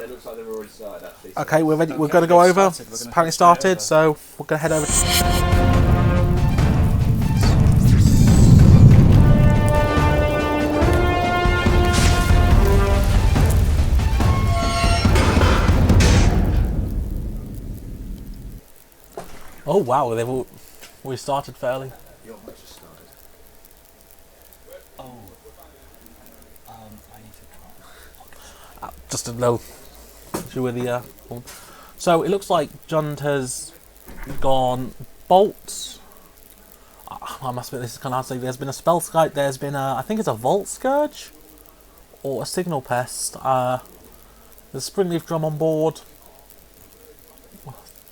It looks like they've already started, actually. Okay, we're ready. We're going to go over. It's apparently started, so we're going to head over. Oh wow, they've already started fairly. Your match just started. Oh. I need to try. Just a little issue with the. So it looks like Jund has gone bolts. I must admit, this is kind of hard to say. There's been a spell skite. There's been a, I think it's a Vault Scourge or a Signal Pest. There's a Springleaf Drum on board.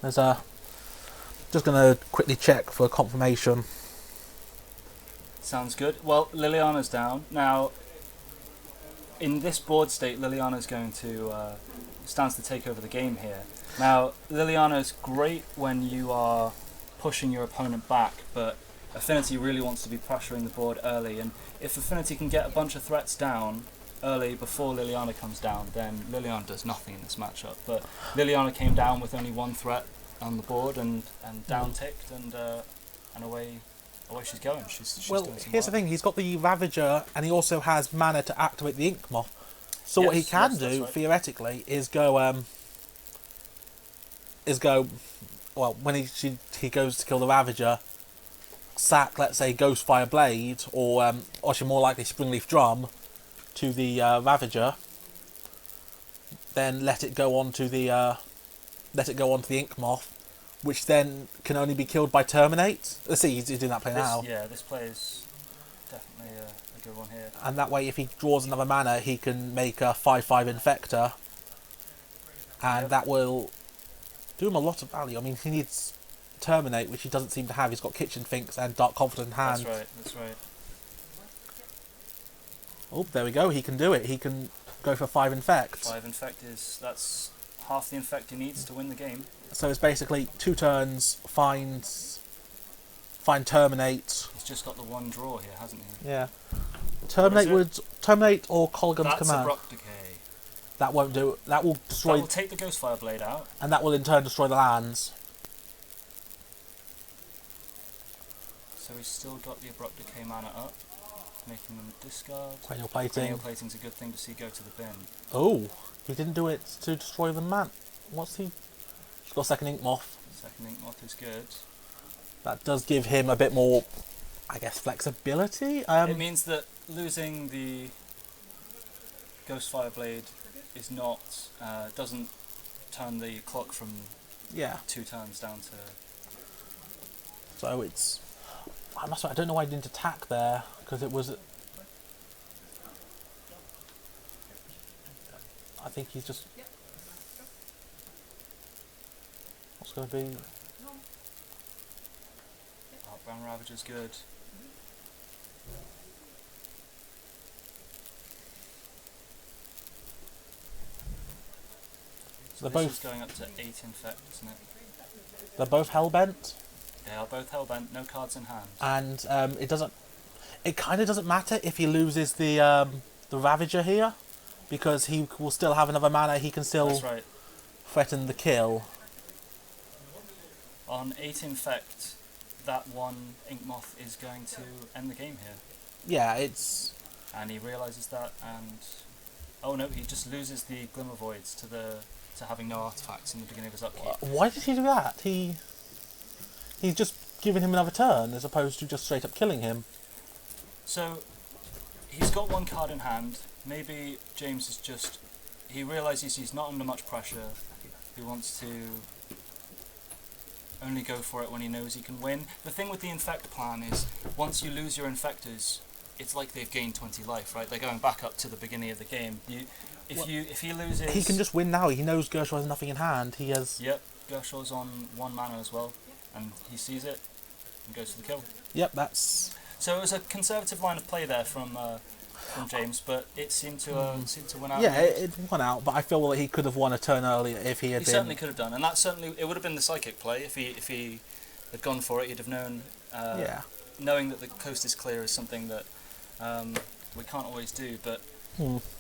There's a. Just gonna quickly check for confirmation. Sounds good. Well, Liliana's down now. In this board state, Liliana's going to stands to take over the game here. Now, Liliana's great when you are pushing your opponent back, but Affinity really wants to be pressuring the board early. And if Affinity can get a bunch of threats down early before Liliana comes down, then Liliana does nothing in this matchup. But Liliana came down with only one threat on the board and down ticked and away she's going. She's well, doing some here's the work. thing. He's got the Ravager, and he also has mana to activate the Ink Moth. So what he can do, right. theoretically, is go. Well, when he goes to kill the Ravager, sack, let's say, Ghostfire Blade, or actually more likely Springleaf Drum, to the Ravager. Then let it go onto the Ink Moth, which then can only be killed by Terminate. Let's see, he's doing that play now. Yeah, this play is definitely a good one here. And that way, if he draws another mana, he can make a 5/5 Infector. And that will do him a lot of value. I mean, he needs Terminate, which he doesn't seem to have. He's got Kitchen Finks and Dark Confident in hand. That's right. Oh, there we go. He can do it. He can go for 5 Infect. 5 Infect that's half the Infect he needs to win the game. So it's basically 2 turns, find Terminate. He's just got the one draw here, hasn't he? Yeah. Terminate or Colgan's That's Command. Abrupt Decay. That won't do. That will destroy. That will take the Ghostfire Blade out. And that will in turn destroy the lands. So he's still got the Abrupt Decay mana up, making them discard. Cranial Plating. Cranial Plating's a good thing to see go to the bin. Oh, he didn't do it to destroy the man. What's he? He's got second Ink Moth. Second Ink Moth is good. That does give him a bit more, I guess, flexibility. It means that losing the Ghostfire Blade is not doesn't turn the clock from 2 turns down to. So it's. I don't know why he didn't attack there, because it was. I think he's just. What's going to be? Oh, Brown Ravager's good. So they're this both is going up to 8 Infect, isn't it? They're both Hellbent. They are both Hellbent, no cards in hand. And it doesn't. It kind of doesn't matter if he loses the Ravager here, because he will still have another mana. He can still threaten the kill. On 8 Infect, that one Ink Moth is going to end the game here. Yeah, it's. And he realises that, and oh no, he just loses the Glimmer Voids to having no artifacts in the beginning of his upkeep. Why did he do that? He's just giving him another turn as opposed to just straight up killing him. So he's got one card in hand. Maybe James is just he realises he's not under much pressure. He wants to only go for it when he knows he can win. The thing with the Infect plan is once you lose your Infectors, it's like they've gained 20 life, right? They're going back up to the beginning of the game. If he loses, he can just win now. He knows Gershaw has nothing in hand. He has. Yep, Gershaw's on 1 mana as well, and he sees it and goes for the kill. Yep, that's. So it was a conservative line of play there from James, but it seemed to win out. Yeah, it won out, but I feel like he could have won a turn earlier if he had. He certainly could have done, and that certainly it would have been the psychic play if he had gone for it. He'd have known. Knowing that the coast is clear is something that we can't always do, but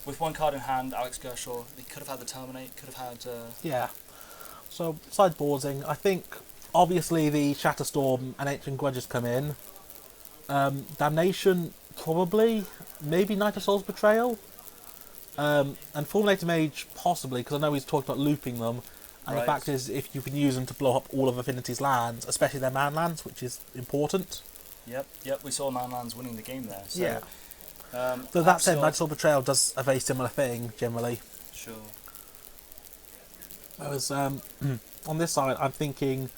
With one card in hand, Alex Gershaw, he could have had the Terminate, could have had... Yeah. So, sideboarding, I think, obviously the Shatterstorm and Ancient Grudges come in. Damnation, probably. Maybe Knight of Soul's Betrayal. And Fulminator Mage, possibly, because I know he's talked about looping them. And the fact is, if you can use them to blow up all of Affinity's lands, especially their man lands, which is important. Yep, we saw Manlands winning the game there. So, yeah. So that said, Knight of Soul's Betrayal does a very similar thing, generally. Sure. Whereas, on this side, I'm thinking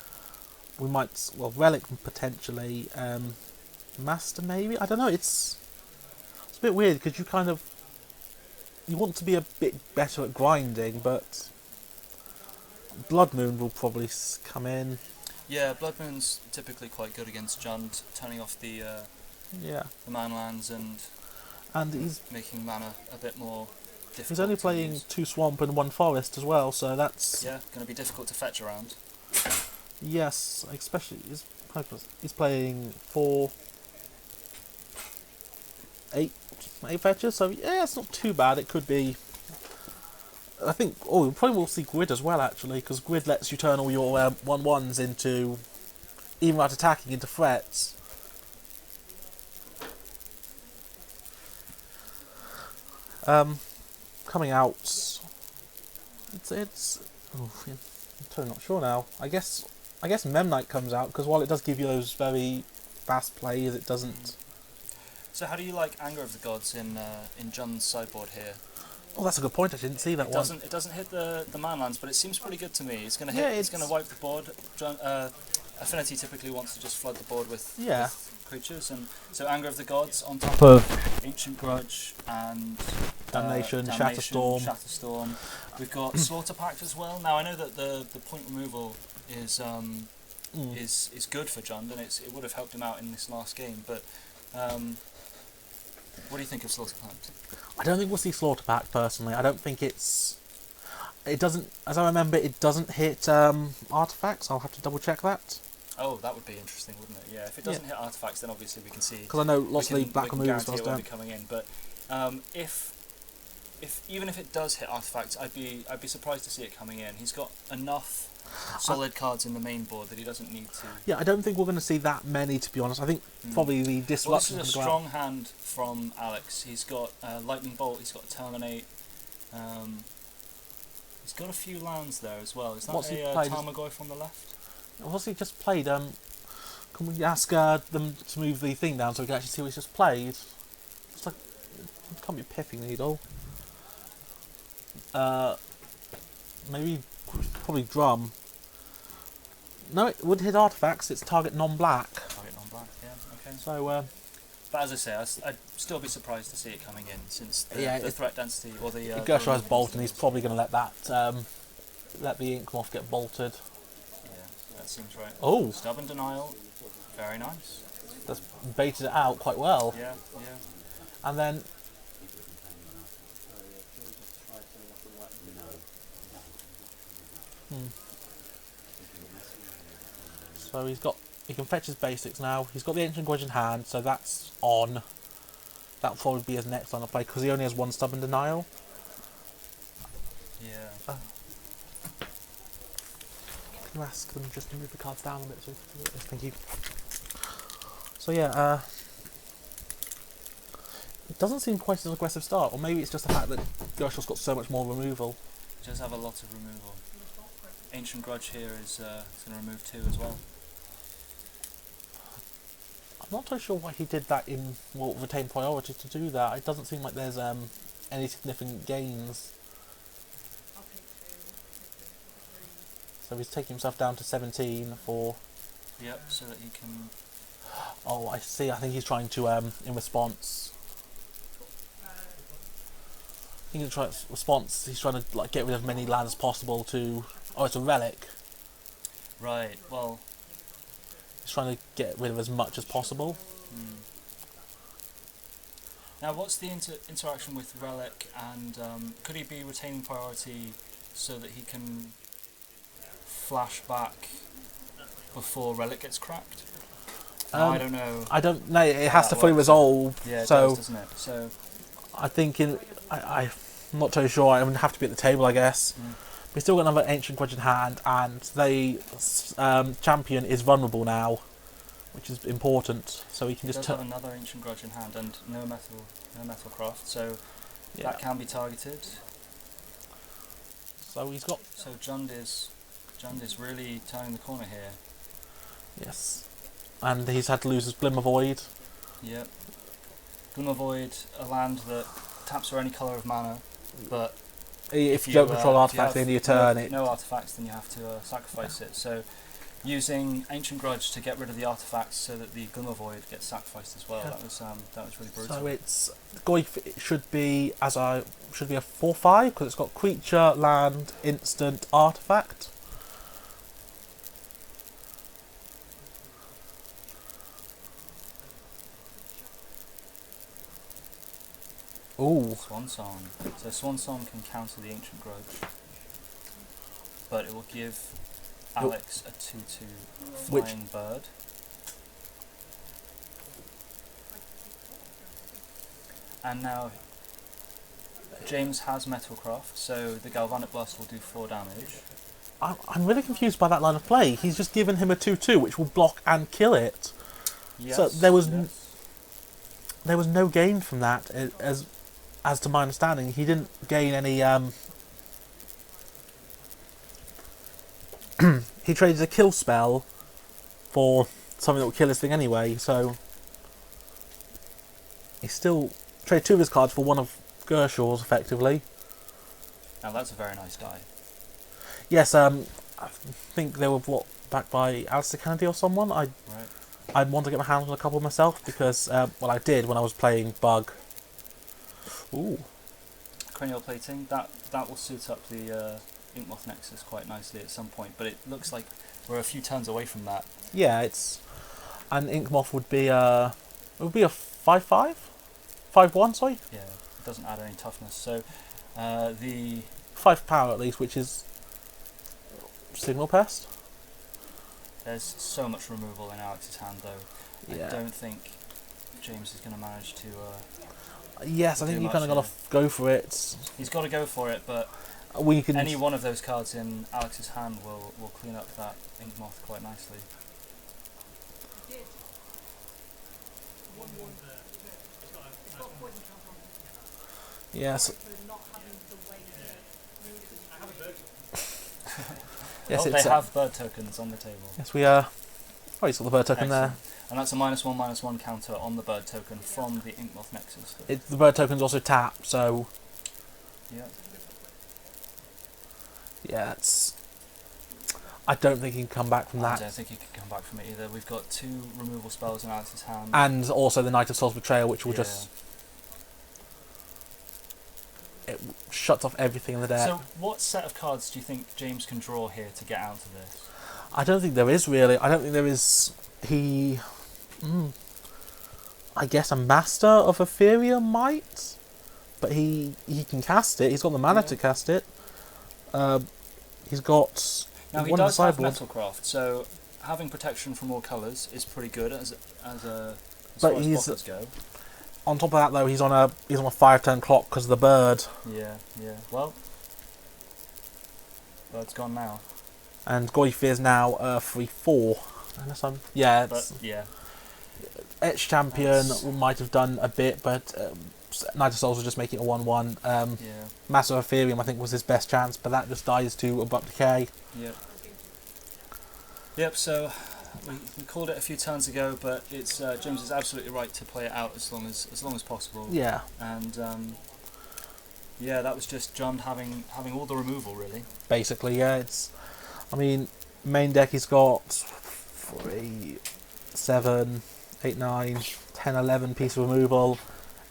we might, well, Relic potentially, Master maybe? I don't know, it's a bit weird, because you want to be a bit better at grinding, but Blood Moon will probably come in. Yeah, Blood Moon's typically quite good against Jund, turning off the Manlands and he's making mana a bit more difficult. He's only playing 2 Swamp and 1 Forest as well, so that's... Yeah, going to be difficult to fetch around. Yes, especially... He's playing 8 fetches, so yeah, it's not too bad. It could be... I think... Oh, we probably will see Grid as well, actually, because Grid lets you turn all your 1/1s into... Even without attacking, into threats. Coming out... It's... Oh, I'm totally not sure now. I guess Memnite comes out, because while it does give you those very fast plays, it doesn't... So how do you like Anger of the Gods in Jund's sideboard here? Oh, that's a good point. I didn't see that one. It doesn't hit the manlands, but it seems pretty good to me. It's going to hit. It's going to wipe the board. Affinity typically wants to just flood the board with creatures, and so Anger of the Gods on top of Ancient Grudge and Damnation, Shatterstorm. We've got Slaughter Pact as well. Now I know that the point removal is good for Jund, and it would have helped him out in this last game. But what do you think of Slaughter Pact? I don't think we'll see Slaughter Pact personally. I don't think it doesn't, as I remember, it doesn't hit artifacts. I'll have to double check that. Oh, that would be interesting, wouldn't it? Yeah, if it doesn't hit artifacts, then obviously we can see. Because I know lots of the black removals don't be coming in. But if even if it does hit artifacts, I'd be surprised to see it coming in. He's got enough solid cards in the main board that he doesn't need to. Yeah, I don't think we're going to see that many, to be honest. I think probably the disruption. Well, this is a strong hand from Alex. He's got Lightning Bolt. He's got Terminate. He's got a few lands there as well. Is that Tarmogoyf on the left? What's he just played? Can we ask them to move the thing down so we can actually see what he's just played? It's like, it can't be Piffing Needle. Maybe, probably Drum. No, it would hit artifacts. It's target non-black. Target non-black, yeah, okay. So, but as I say, I'd still be surprised to see it coming in, since the threat density or the... Gershaw has Bolt, and he's probably going to let that, let the Ink Moth get bolted. Yeah, that seems right. Oh! Stubborn Denial, very nice. That's baited it out quite well. Yeah. And then... So he can fetch his basics now. He's got the Ancient Grudge in hand, so that's on. That'll probably be his next line of play, because he only has 1 Stubborn Denial. Yeah. Can you ask them just to move the cards down a bit? So thank you. So yeah, it doesn't seem quite as aggressive start, or maybe it's just the fact that Gershaw's got so much more removal. He does have a lot of removal. Ancient Grudge here is going to remove 2 as well. I'm not totally sure why he did that in retain priority to do that. It doesn't seem like there's any significant gains. So he's taking himself down to 17 for... Yep, so that he can... Oh, I see. I think he's trying to, in response... I think he's trying to get rid of as many lands as possible to... Oh, it's a relic. Right, well... He's trying to get rid of as much as possible. Now, what's the interaction with relic, and could he be retaining priority so that he can flash back before relic gets cracked? I don't know. I don't know. It has to fully resolve. Yeah, it so does, doesn't it? So I think I'm not too sure. I would have to be at the table, I guess. We still got another Ancient Grudge in hand, and the champion is vulnerable now, which is important. So he can just turn another Ancient Grudge in hand and no metal craft. So that can be targeted. So he's got. So Jund is really turning the corner here. Yes, and he's had to lose his Glimmer Void. Yep. Glimmer Void, a land that taps for any colour of mana, but if you don't control artifacts in your turn, no artifacts, then you have to sacrifice it. So using Ancient Grudge to get rid of the artifacts so that the Glimmer Void gets sacrificed as well. Yeah. That was really brutal. So it's Goyf should be a 4/5 because it's got creature, land, instant, artifact. Ooh. Swan Song. So Swan Song can cancel the Ancient Grudge, but it will give Alex a 2/2 flying bird. And now James has Metalcraft, so the Galvanic Blast will do 4 damage. I'm really confused by that line of play. He's just given him a 2/2, which will block and kill it. Yes, so there was no gain from that, as to my understanding. He didn't gain any. He traded a kill spell for something that would kill this thing anyway. So he still traded 2 of his cards for one of Gershaw's, effectively. Now that's a very nice die. Yes, I think they were brought back by Alistair Kennedy or someone. Right. I'd want to get my hands on a couple myself because, I did when I was playing Bug. Ooh. Cranial Plating, that will suit up the Inkmoth Nexus quite nicely at some point, but it looks like we're a few turns away from that. Yeah, an Inkmoth would be a 5/5? 5/1, sorry? Yeah, it doesn't add any toughness. So the 5 power at least, which is Signal Pest. There's so much removal in Alex's hand, though. Yeah. I don't think James is going to manage to. Yes, I think you kind of got to go for it. He's got to go for it, but any one of those cards in Alex's hand will clean up that Inkmoth quite nicely. Yes. Yes, they have bird tokens on the table. Yes, we are. Oh, he's got the bird token there. And that's a -1/-1 counter on the bird token from the Inkmoth Nexus. The bird token's also tapped, so. Yeah. Yeah, I don't think he can come back from that. I don't think he can come back from it either. We've got 2 removal spells in Alex's hand. And also the Knight of Soul's Betrayal, which will just. It shuts off everything in the deck. So, what set of cards do you think James can draw here to get out of this? I don't think there is really. I don't think there is. I guess a Master of Ethereum might, but he can cast it. He's got the mana to cast it. He's got. Now he does have Metalcraft, so having protection from all colours is pretty good as far as blockers go. On top of that, though, he's on a 5-turn clock because of the bird. Yeah. Well, bird's gone now. And Goyf is now 3/4. Unless I'm Etch Champion might have done a bit, but Knight of Souls was just making it a 1/1. Master of Ethereum, I think, was his best chance, but that just dies to Abrupt Decay. Yep. So we called it a few turns ago, but it's James is absolutely right to play it out as long as possible. Yeah. And that was just John having all the removal really. Basically, yeah. Main deck he's got 3, 7, 8, 9, 10, 11 piece of removal.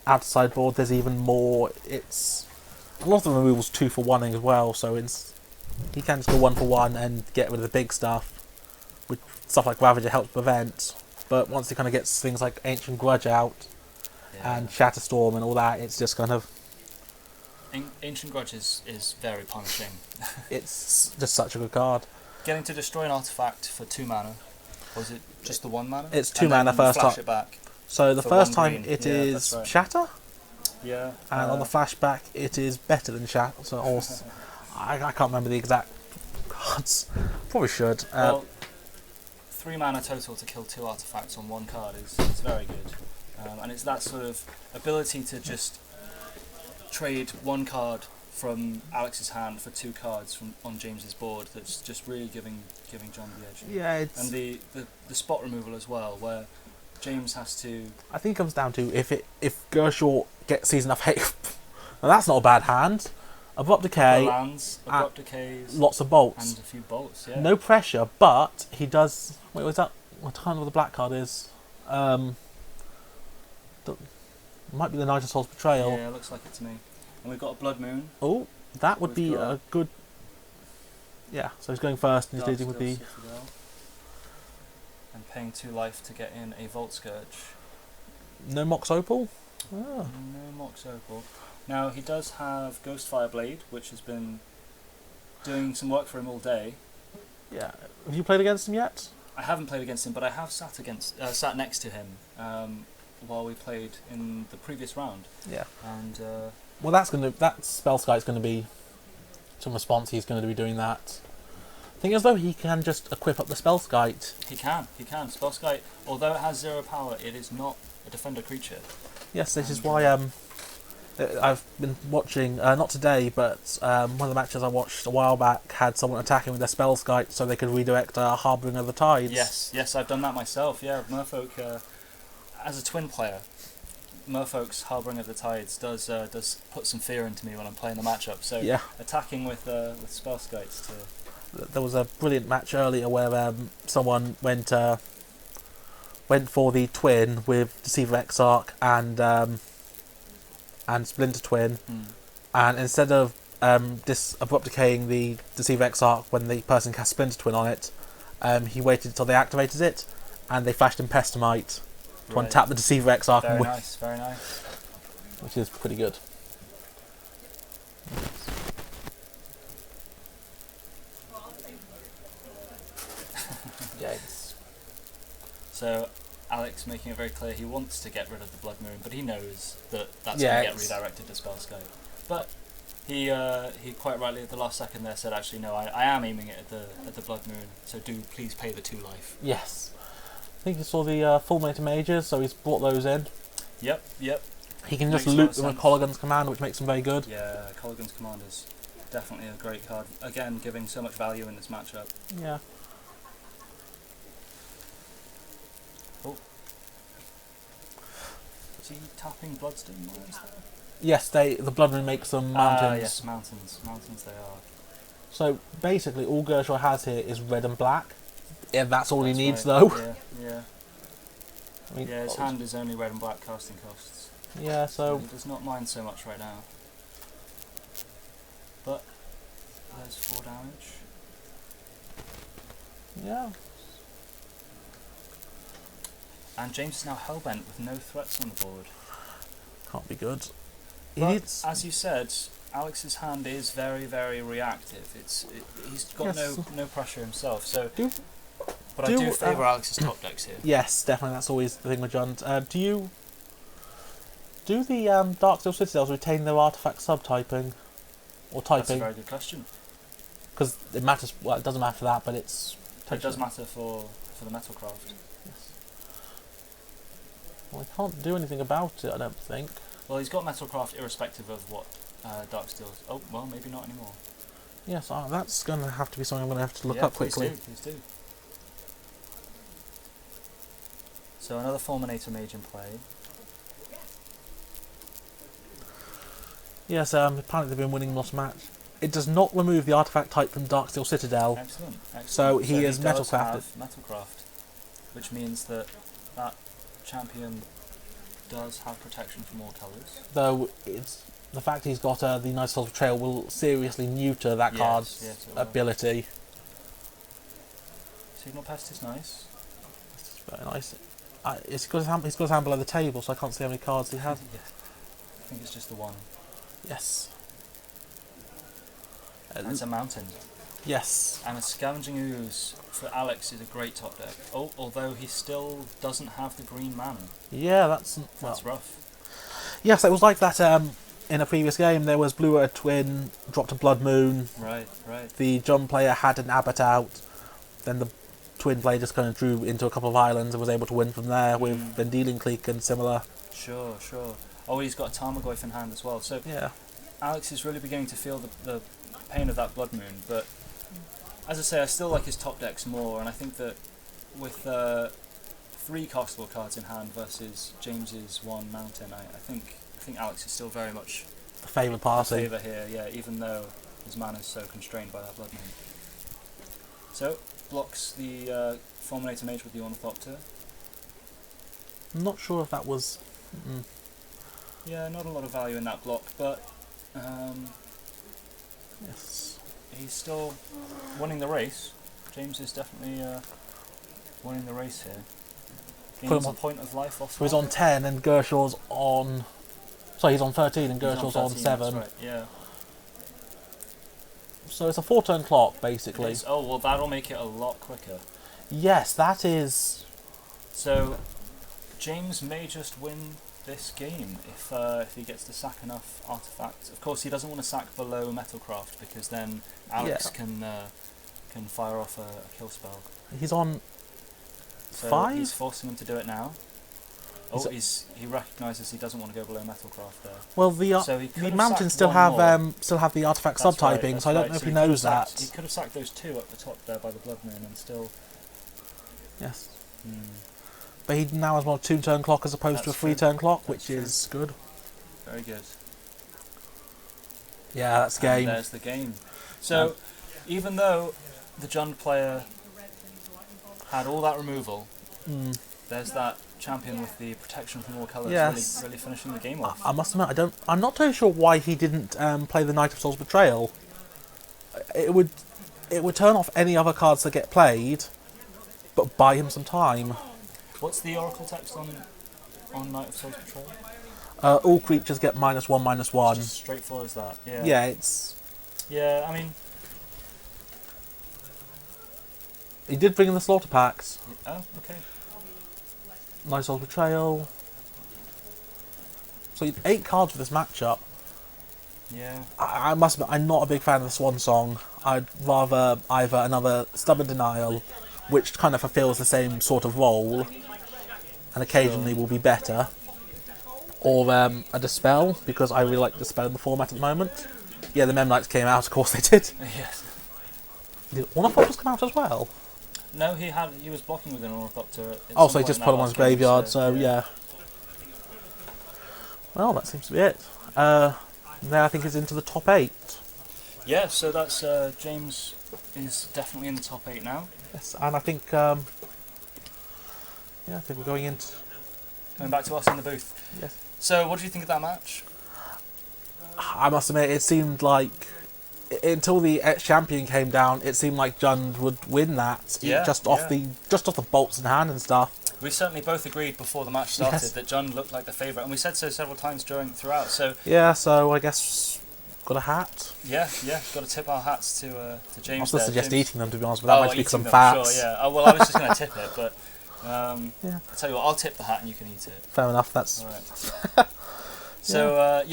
Outside board there's even more. It's a lot of the removal's 2-for-1ing as well, so he can just go 1-for-1 and get rid of the big stuff. With stuff like Ravager helps prevent, but once he kind of gets things like Ancient Grudge out and Shatterstorm and all that, it's just kind of. Ancient Grudge is very punishing. It's just such a good card. Getting to destroy an artifact for 2 mana, or is it just the 1 mana? It's 2 mana first time. Flash it back. So the first time it is Shatter? Yeah. And on the flashback, it is better than Shat. So, I can't remember the exact cards. Probably should. Well, 3 mana total to kill 2 artifacts on 1 card is very good. And it's that sort of ability to just trade 1 card from Alex's hand for 2 cards from on James's board that's just really giving John the edge. Yeah, it's... And the spot removal as well, where James has to... I think it comes down to if Gershaw sees enough hate. Now that's not a bad hand. Abrupt Decay, lands, Abrupt Decays, lots of bolts. and a few bolts, yeah. No pressure, but he does... Wait, was that... I can't remember what the black card is. Might be the Knight of Soul's Betrayal. Yeah, it looks like it to me. And we've got a Blood Moon. Oh, that would We've be got- a good... Yeah, so he's going first and he's Dark dealing with the... Steel Citadel. And paying 2 life to get in a Vault Scourge. No Mox Opal? Ah. No Mox Opal. Now, he does have Ghost Fireblade, which has been doing some work for him all day. Yeah. Have you played against him yet? I haven't played against him, but I have sat next to him while we played in the previous round. Yeah. And Well, that Spellskite's going to be some response. He's going to be doing that. Thing is, though, he can just equip up the Spellskite. he can. Spellskite, although it has 0 power, it is not a defender creature. Yes, this is why I've been watching, not today, but one of the matches I watched a while back had someone attacking with their Spellskite so they could redirect Harbouring of the Tides. Yes, I've done that myself. Yeah, Merfolk, as a twin player, Merfolk's Harbouring of the Tides does put some fear into me when I'm playing the matchup. So Yeah. attacking with Spellskites to... There was a brilliant match earlier where someone went for the twin with Deceiver Exarch and Splinter Twin, and instead of abrupt decaying the Deceiver Exarch when the person cast Splinter Twin on it, he waited until they activated it, and they flashed in Pestamite to Right. untap the Deceiver Exarch, Very and win, nice, very nice. which is pretty good. Yes. So Alex making it very clear he wants to get rid of the Blood Moon, but he knows that that's Yeah, going to get it's- redirected to Spellskite. But he quite rightly at the last second there said, actually no, I am aiming it at the Blood Moon, so do please pay the 2 life. Yes. I think he saw the Fulminator Mages, so he's brought those in. Yep. He can just Makes a lot loot of them with sense. Colligan's Command, which makes him very good. Yeah, Colligan's Command is definitely a great card. Again, giving so much value in this matchup. Yeah. Is he tapping Bloodstone Mines there? Yes, the Blood Moon makes them mountains. Yes, mountains. Mountains they are. So basically, all Gershaw has here is red and black. Yeah, that's all That's he needs, right. though. Yeah. I mean, Yeah, his hand is only red and black casting costs. Yeah, so He does not mind so much right now. But there's 4 damage. yeah, And James is now hellbent with no threats on the board. can't be good. He But, needs. as you said, Alex's hand is very, very reactive. He's got Yes. no pressure himself. So, Do- but do, I do favour Alex's top decks here. Yes, definitely. That's always the thing with John. Do the Dark Steel Citadels retain their artifact subtyping or That's a typing? very good question. Because it matters. Well, it doesn't matter for that, but it's. It does matter for the Metalcraft. Yes. Well, I can't do anything about it. I don't think. Well, he's got Metalcraft irrespective of what Darksteel. Oh, well, maybe not anymore. Yes, that's going to have to be something I'm going to have to look Yeah, up quickly. Please do. So another Fulminator Mage in play. Yes, apparently they've been winning lost match. It does not remove the artifact type from Darksteel Citadel. Excellent. So he is does Metalcrafted. have Metalcraft, which means that champion does have protection from all colours. Though it's the fact he's got the Nice Souls Betrayal will seriously neuter that card's Yes, it will. ability. Signal Pest is nice. It's very nice. He's got his hand below the table, so I can't see how many cards he has. Yeah. I think it's just the one. Yes. It's a mountain. Yes. And a Scavenging Ooze for Alex is a great top deck. Oh, although he still doesn't have the green mana. Yeah, that's That's rough. Yes, it was like that in a previous game. There was blue at a twin, dropped a blood moon. Right, right. The John player had an abbot out. Then the twin player just kind of drew into a couple of islands and was able to win from there with then dealing clique and similar. Sure, sure. Oh, he's got a Tarmogoyf in hand as well. So Yeah. Alex is really beginning to feel the pain of that blood moon. But as I say, I still like his top decks more, and I think that with 3 Constable cards in hand versus James's 1 mountain, I think Alex is still very much The favoured party. favour here. Yeah, even though his mana is so constrained by that blood moon. So blocks the Fulminator Mage with the Ornithopter. I'm not sure if that was... Yeah, not a lot of value in that block, but Yes. he's still winning the race. James is definitely winning the race here. Put him Gains a on- point of life off So he's that. on 10 and Gershaw's on... Sorry, he's on 13 and He's Gershaw's on 13, 7. That's right, yeah. So it's a 4-turn clock, basically. It is. Oh, well, that'll make it a lot quicker. Yes, that is... So, James may just win this game if he gets to sack enough artifacts. Of course, he doesn't want to sack below Metalcraft because then Alex can fire off a kill spell. He's on So 5? he's forcing him to do it now. Oh, he recognises he doesn't want to go below Metalcraft there. Well, the So he could the have mountains sacked still one have more. the artifact That's subtyping, right, that's so I don't right. know if So he could have knows sacked- that. He could have sacked those 2 up the top there by the Blood Moon and still... Yes. Hmm. But he now has more 2-turn clock as opposed to a That's true. 3-turn clock, That's which true. is good. Very good. Yeah, that's And game. there's the game. So, even though the Jund player had all that removal, there's that champion with the protection from all colours Yes. really finishing the game off. I must admit, I'm not totally sure why he didn't play the Knight of Soul's Betrayal. It would turn off any other cards that get played, but buy him some time. What's the Oracle text on Knight of Soul's Betrayal? All creatures get -1/-1. Just straightforward as that. Yeah. Yeah, it's... Yeah, I mean... He did bring in the Slaughter Packs. Oh, okay. Knight of Soul's Betrayal. So he had 8 cards for this matchup. Yeah. I must admit, I'm not a big fan of the Swan Song. I'd rather either another Stubborn Denial, which kind of fulfills the same sort of role, and occasionally will be better, or a Dispel, because I really like Dispel in the format at the moment. Yeah, the Memnites came out, of course they did. Yes. Did Ornithopters come out as well? No, he was blocking with an Ornithopter. At Oh, some so he point just in put that him on last his game, graveyard, so yeah. Well, that seems to be it. Now I think it's into the top 8. Yeah, so that's James is definitely in the top 8 now. Yes, and I think, yeah, I think we're going into... Coming back to us in the booth. Yes. So, what do you think of that match? I must admit, it seemed like until the ex-champion came down, it seemed like Jund would win that. Yeah, just off the bolts in hand and stuff. We certainly both agreed before the match started Yes. that Jund looked like the favourite, and we said so several times throughout. So Yeah, so I guess got a hat. yeah, got to tip our hats to I James. was supposed to there. suggest James- eating them, to be honest, but that might eating speak some them, fats. Sure, yeah. Oh, well, I was just going to tip it, but Yeah. I'll tell you what, I'll tip the hat and you can eat it. Fair enough. That's All right. So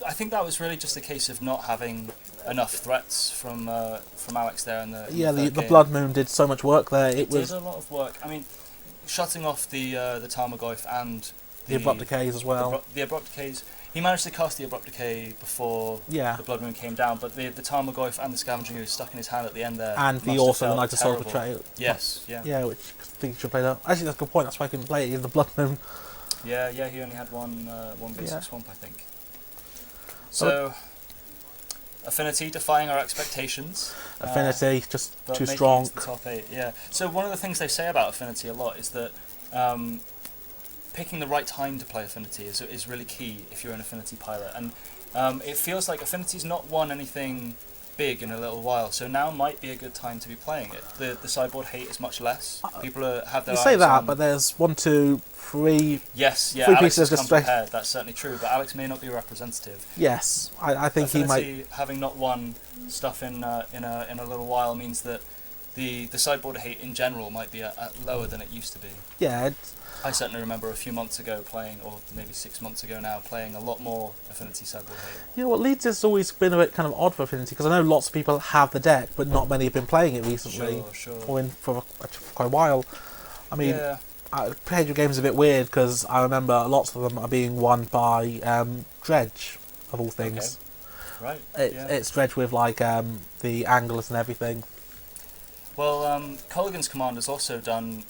I think that was really just a case of not having enough threats from Alex there in the the third game. Blood Moon did so much work there. It It was did a lot of work. I mean, shutting off the Tarmogoyf and the Abrupt Decays as well. The Abrupt Decays. He managed to cast the Abrupt Decay before Yeah. the Blood Moon came down, but the Tarmogoyf and the Scavenging Ooze stuck in his hand at the end there. And must the have also the felt Knight of Soul terrible. Betrayal. Yes, yeah. Yeah, which I think you should play that. Actually, that's a good point. That's why I couldn't play it. The Blood Moon. Yeah, he only had one basic Yeah. swamp, I think. So, Affinity defying our expectations. Affinity, just But too making it strong. to the top 8, yeah. So one of the things they say about Affinity a lot is that picking the right time to play Affinity is really key if you're an Affinity pilot. And it feels like Affinity's not won anything big in a little while, so now might be a good time to be playing it. The sideboard hate is much less. People have their You eyes say that, on... but there's 1, 2, 3. Yes, yeah, 3 Alex pieces has of come distress. prepared, that's certainly true, but Alex may not be representative. Yes, I think he might. Affinity, having not won stuff in a little while, means that the sideboard hate in general might be at lower than it used to be. Yeah, I certainly remember a few months ago playing, or maybe 6 months ago now, playing a lot more Affinity sideboard hate. you know what, Leeds has always been a bit kind of odd for Affinity, because I know lots of people have the deck, but not many have been playing it recently. Sure. Or for quite a while. I mean, Yeah. Patriot Games is a bit weird, because I remember lots of them are being won by Dredge, of all things. Okay. Right. It's Dredge with like the anglers and everything. Well, Colligan's Command has also done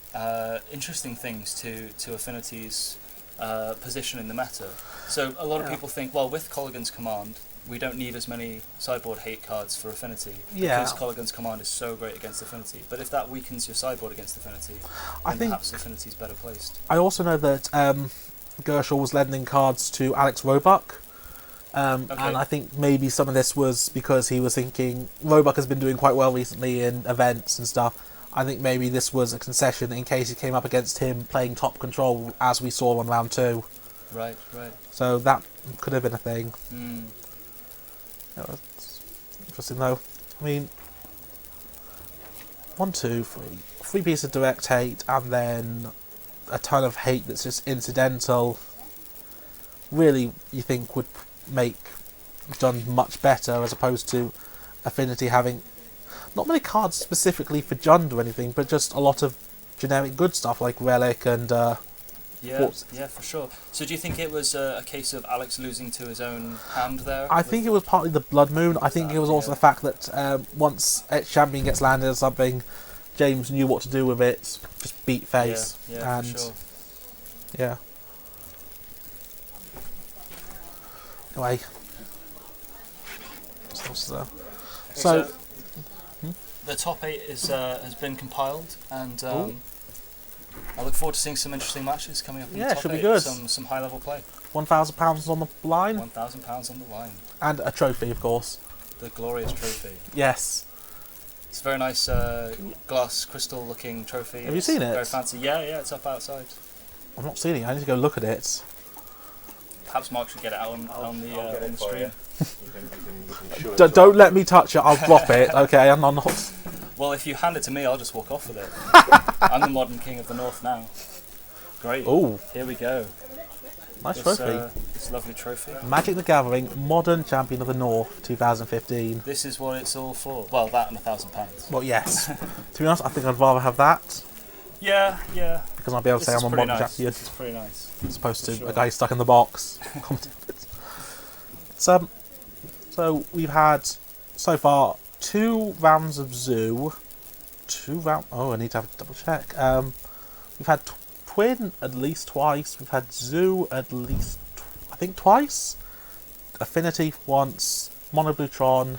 interesting things to Affinity's position in the meta. So a lot of people think, well, with Colligan's Command, we don't need as many sideboard hate cards for Affinity because Colligan's Command is so great against Affinity. But if that weakens your sideboard against Affinity, then perhaps Affinity's better placed. I also know that Gershaw was lending cards to Alex Roebuck. And I think maybe some of this was because he was thinking Roebuck has been doing quite well recently in events and stuff. I think maybe this was a concession in case he came up against him playing top control, as we saw on round 2. Right. So that could have been a thing. Yeah, that's interesting though. I mean, 1, 2, 3 pieces of direct hate, and then a ton of hate that's just incidental. Really, you think would make Jund much better, as opposed to Affinity having not many cards specifically for Jund or anything, but just a lot of generic good stuff like Relic and yeah, for sure. So do you think it was a case of Alex losing to his own hand there? I think it was partly the Blood Moon. I think it was also the fact that once Etched Champion gets landed or something, James knew what to do with it. Just beat face. Yeah, for sure. Yeah. Anyway. So the top 8 has been compiled, and I look forward to seeing some interesting matches coming up in the top 8. Should be good. Some high level play. £1,000 on the line. £1,000 on the line. And a trophy, of course. The glorious trophy. Yes. It's a very nice glass crystal looking trophy. Have you seen it? Very fancy. Yeah, it's up outside. I'm not seeing it. I need to go look at it. Perhaps Mark should get it out on the stream. You can Don't let me touch it. I'll drop it. Okay, I'm not. Well, if you hand it to me, I'll just walk off with it. I'm the modern king of the north now. Great. Oh, here we go. Nice trophy. This lovely trophy. Magic the Gathering Modern Champion of the North 2015. This is what it's all for. Well, that and £1,000. Well, yes. To be honest, I think I'd rather have that. Yeah. Because I'll be able to say I'm a modern champion. This is pretty nice. As opposed to a guy stuck in the box. So we've had so far 2 rounds of Zoo. Oh, I need to have a double check. We've had Twin at least twice. We've had Zoo at least, I think, twice. Affinity once. Monoblutron.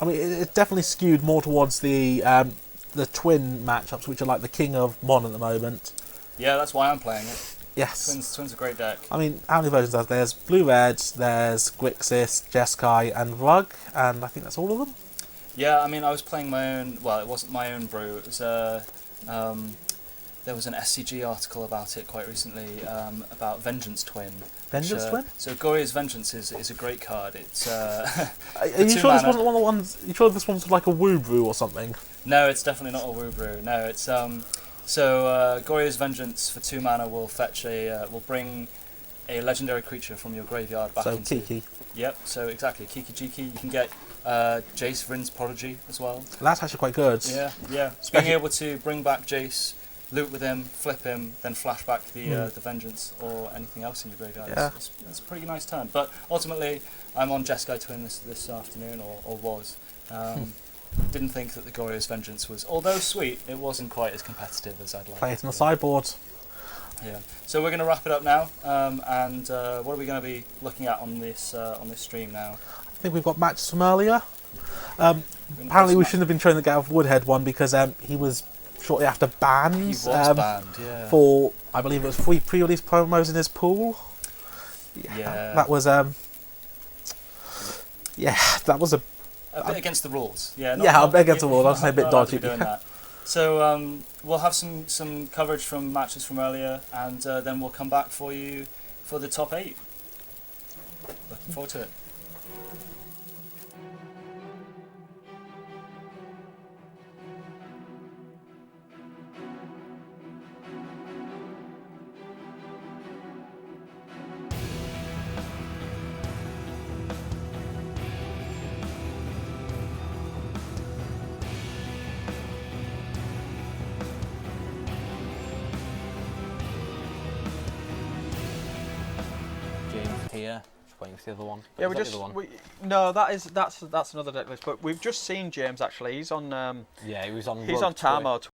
I mean, it definitely skewed more towards the Twin matchups, which are like the king of Mon at the moment. Yeah, that's why I'm playing it. Yes. Twin's a great deck. I mean, how many versions are there? There's Blue-Red, there's Grixis, Jeskai, and Rug, and I think that's all of them. Yeah, I mean, I was playing my own. Well, it wasn't my own brew. It was there was an SCG article about it quite recently about Vengeance Twin. Vengeance Twin? So Goria's Vengeance is a great card. It's. Are you sure this wasn't one of the ones? Are you sure this one's like a Woo Brew or something? No, it's definitely not a Woo Brew. No, it's So Goria's Vengeance for 2 mana will fetch will bring a legendary creature from your graveyard back into. So Kiki. Yep. So exactly, Kiki Jiki. You can get Jace Vryn's Prodigy as well. That's actually quite good. Yeah. Being able to bring back Jace, loot with him, flip him, then flash back the Vengeance or anything else in your graveyard. Yeah. It's a pretty nice turn. But ultimately, I'm on Jeskai Twin this afternoon, or was. Didn't think that the Goria's Vengeance was, although sweet, it wasn't quite as competitive as I'd like. Play it on the sideboard. Yeah. So we're going to wrap it up now, and what are we going to be looking at on this stream now? I think we've got matches from earlier. Apparently we shouldn't have been showing the Gareth Woodhead one because he was shortly after banned. He was banned, yeah. For, I believe it was 3 pre-release promos in his pool. Yeah. That was that was a bit against the rules. Yeah. A bit against the rules. I was saying a bit dodgy. Doing that. So we'll have some coverage from matches from earlier, and then we'll come back for you for the top 8. Looking forward to it. here. Just waiting for the other one. Yeah, Is we that just the other one? no, that's another deck list. But we've just seen James actually. He's on Yeah, he was on. he's Rogue on Tar Toy. Mode